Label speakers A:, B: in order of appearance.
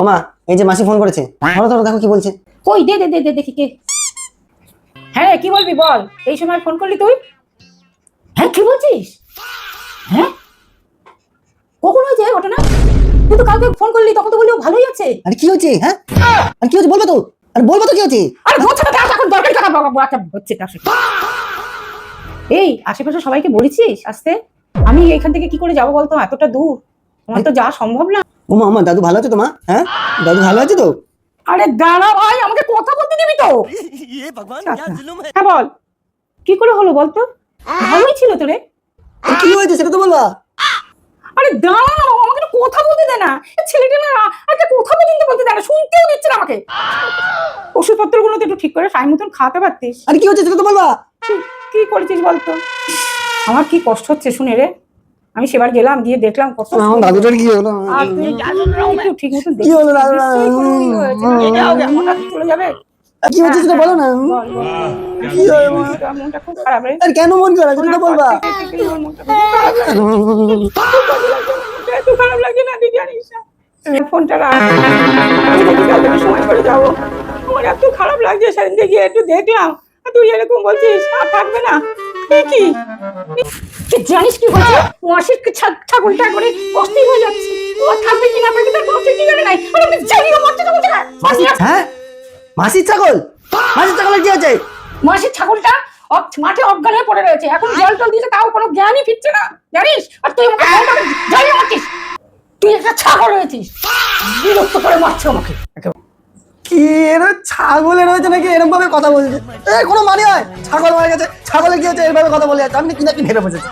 A: ওমা, এই যে মাসি ফোন করেছে, ধরো ধরো, দেখো কি বলছে।
B: কই দে দে দে দে দেখি কে। হ্যাঁ কি বলবি বল, এই সময় ফোন করলি তুই? হ্যাঁ কি বলছিস? হ্যাঁ কখন হয়েছে ঘটনা? তুই তো কালকে ফোন করলি, তখন তো বললি ও ভালোই আছে।
A: আরে কি হচ্ছে? হ্যাঁ, আর কি হচ্ছে বলবো তো? আরে বলবো তো কি হচ্ছে।
B: আরে বলছে না এখন দরকারি কথা হচ্ছে তার সাথে। এই আশেপাশে সবাইকে বলেছিস আসতে? আমি এখান থেকে কি করে যাবো বলতো, এতটা দূর আমার তো যাওয়া সম্ভব না।
A: ওমা, আমার দাদু ভালো আছে তো মা? হ্যাঁ, দাদু ভালো আছে তো?
B: আরে দাঁড়া ভাই, আমাকে কথা বলতে দিবি তো? হ্যাঁ বল, কি করে হলো বলতো? ভালোই ছিল তো রে।
A: আর কি হয়েছে সেটা তো বলবা।
B: আরে দাঁড়া না, আমাকে একটু কথা বলতে দে না। ছেলেটা না একটা কথা পর্যন্ত বলতে দেয় না, শুনতেও দিচ্ছে না আমাকে। ওষুধপত্রগুলো তো একটু ঠিক করে টাইম মতন খাওয়াতে পারতিস।
A: আরে কি হচ্ছে সেটা তো বলবা।
B: কি করেছিস বলতো? আমার কি কষ্ট হচ্ছে শুনে রে। আমি সেবার গেলাম, গিয়ে দেখলাম কত।
A: আমার দাদুটার কি হলো?
B: আর তুই একটু ঠিক মতন
A: কি হলো দাদু?
B: চলে যাবে।
A: কি হচ্ছে সেটা বলো না। কি হয় মা?
B: মনটা খুব খারাপ রে।
A: আর কেন মন খারাপ সেটা তো বলবা।
B: এত খারাপ লাগে না তুই জানিস না। ফোনটা রাখ, আমি দেখি কাল থেকে সময় করে যাবো। আমার এত খারাপ লাগছে, সেদিন গিয়ে একটু দেখলাম আর তুই এরকম বলছিস আর থাকবে না। কি তুই জানিস কি হচ্ছে? মাসির ছাগলটা করে অস্থির হয়ে যাচ্ছে। ও থাকবে কি না থাকবে তার কোনো ঠিক ঠিকানা নাই। আর আমি জানি না মরতে যাবো না।
A: হ্যাঁ, মাসির ছাগল? মাসির ছাগলের কি হচ্ছে?
B: মাসির ছাগলটা মাঠে অজ্ঞান হয়ে পড়ে রয়েছে, এখন জল টল দিয়েছে তাও কোনো জ্ঞানই ফিরছে না জানিস। আর তুই আমাকে জানি মারছিস, তুই একটা ছাগল হয়েছিস। বিরক্ত করে মারছে আমাকে।
A: কি এর ছাগলের হয়েছে নাকি এরকম ভাবে কথা বলছে? কোনো মানে হয়? ছাগল মারা গেছে, ছাগলের কি হচ্ছে, এইভাবে কথা বলে যাচ্ছে। আমি কি নাকি ভেবে বসেছি।